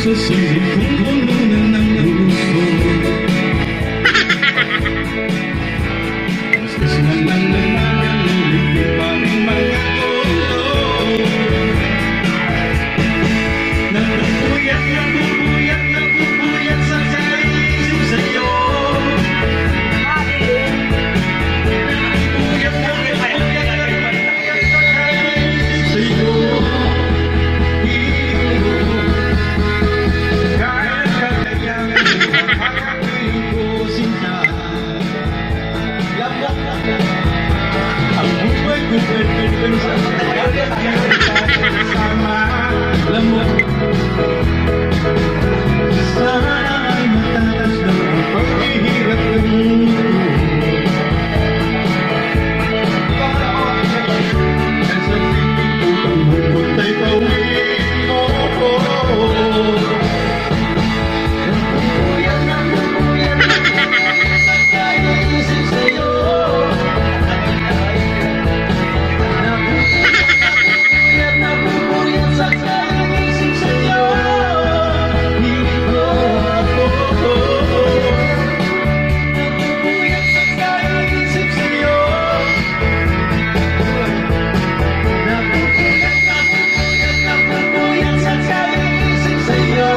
sa silid kung kulungan ng puso. Bastos na lang nananalulit pa rin mga gulo. Nagpupuyat sa kaisip sa'yo. Nagpupuyat sa kaisip sa'yo. Sana ay matatas ng paghihirap ng mundo. Nasa piling ko ang bukod ay pawin mo. Nagpupuyat sa kaisip sa'yo. Nagpupuyat sa kaisip sa'yo. Nagpupuyat sa kaisip sa'yo. Nagpupuyat sa kaisip sa'yo.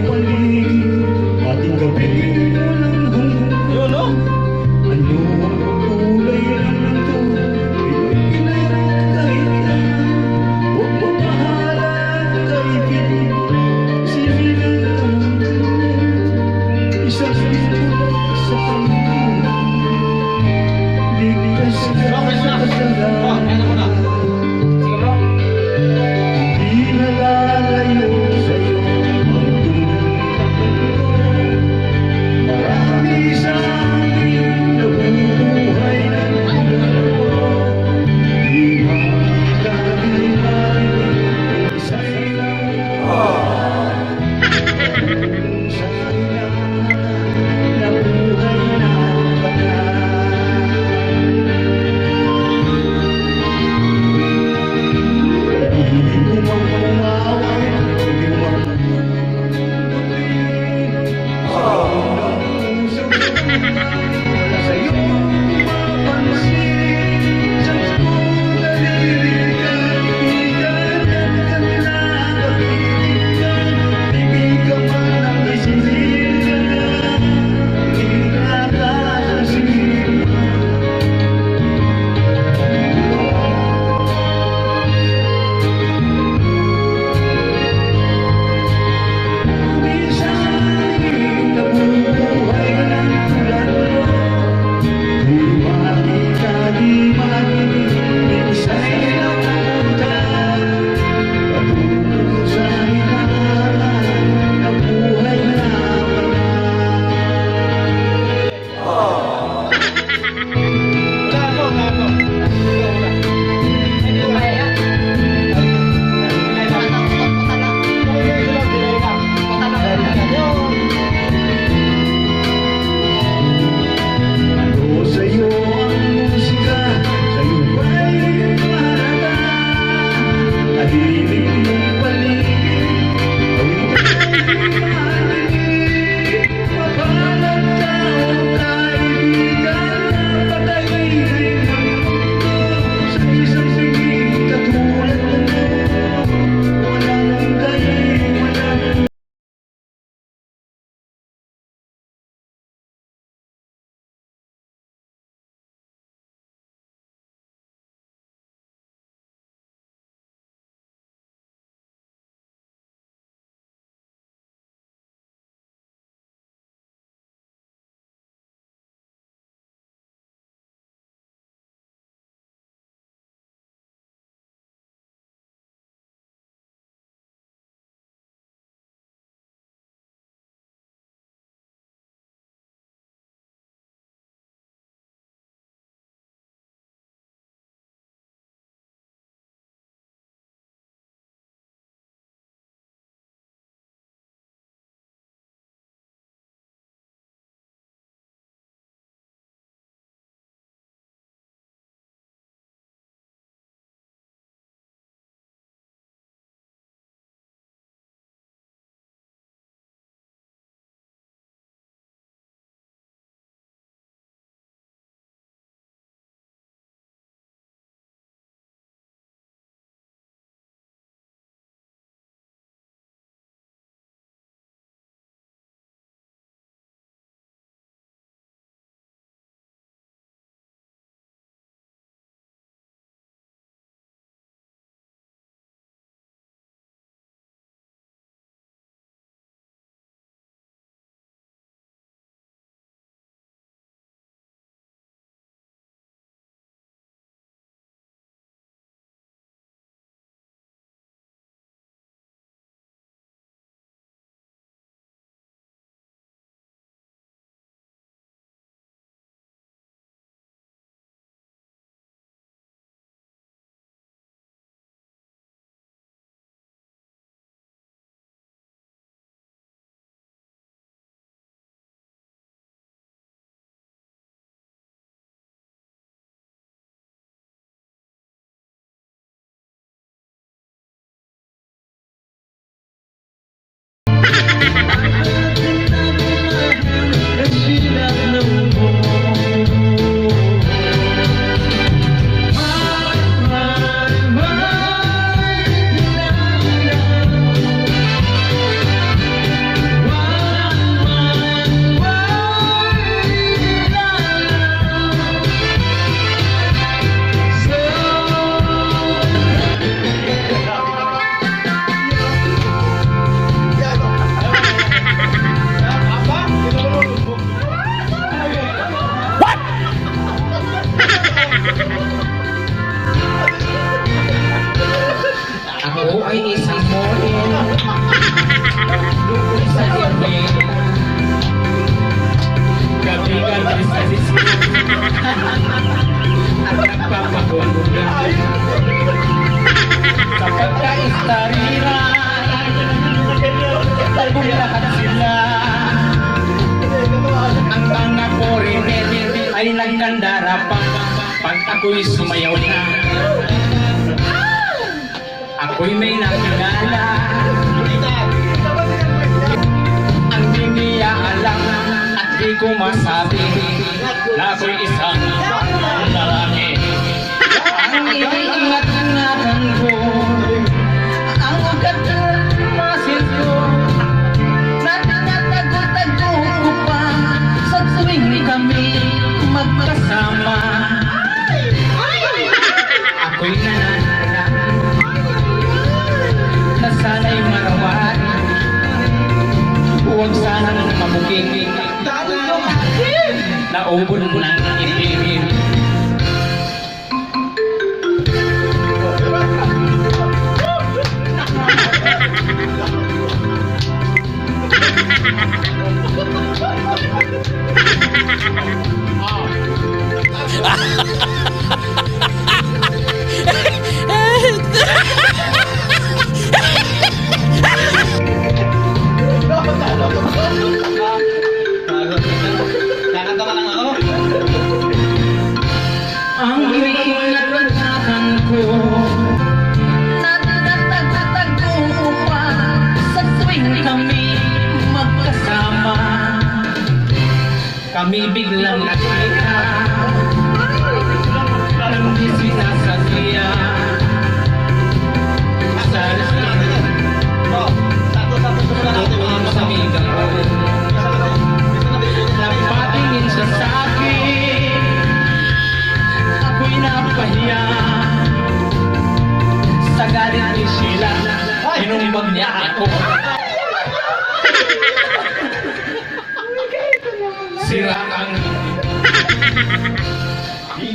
Okay. Ako ay isang model doon sa libing. Gabi-gabi sa disco at nagpapagulungan sa pagkaistariran. Talbong lahat sila. Ang mga foreigner ay nagkandara pa pag ako'y sumayaw na. Ako'y may nakilala. Ang di niya alam at di ko masabi na ako'y isang lalaki. Ang iniingat-ingatan ko, ang ugat ng masil ko, na tinatago-tago ko pa sa tuwing kami magkasama. Ako'y nananalangin na sana'y marawan, huwag sanang mabukik na ubod ng ibig. Nakakatawa lang ako. Ang iniingat-ingatan ko, na tinatago-tago pa sa tuwing kami magkasama. Kami biglang nakita nang di sinasadya. Sa tuwing sa migang ko, napatingin siya sa akin. Ako'y napahiya. Sa galit ni Sheila, inumbag niya ako. Sira ang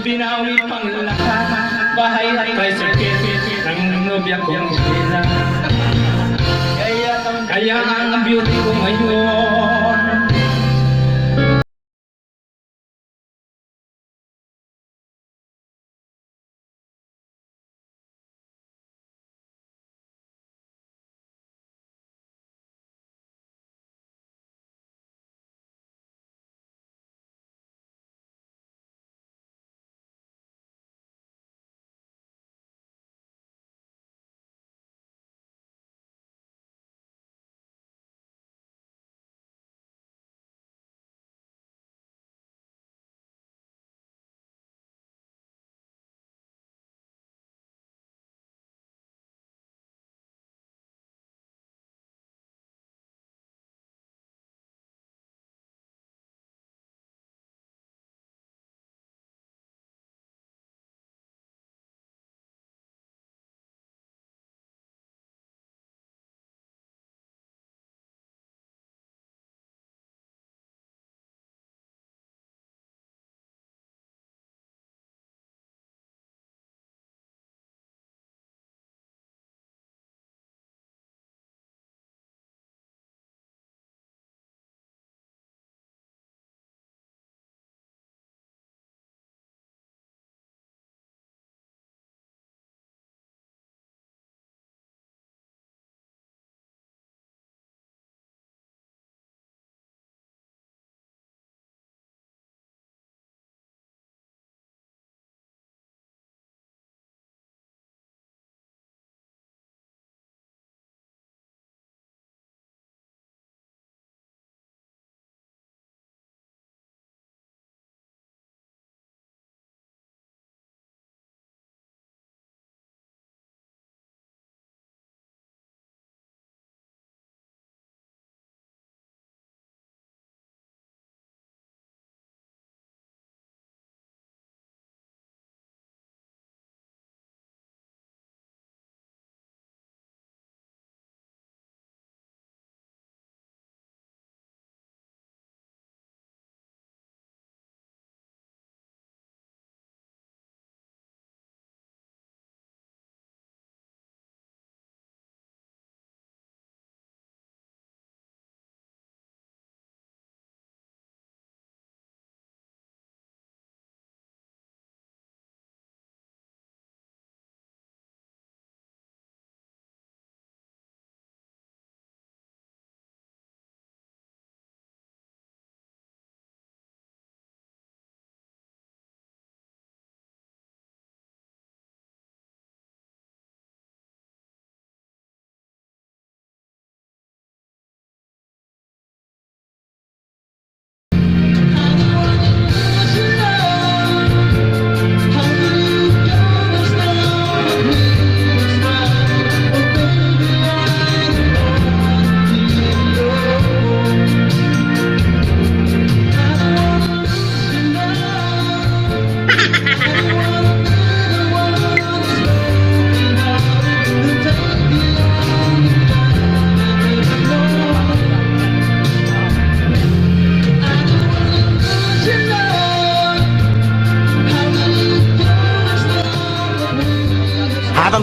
binawi pang lahat. Bahay at tricycle ng nobya kong Sheila. Kaya ang beauty ko ngayon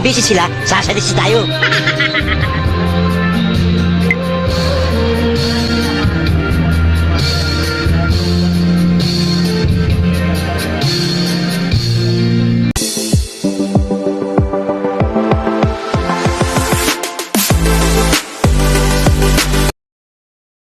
busy sila, sasadisi tayo.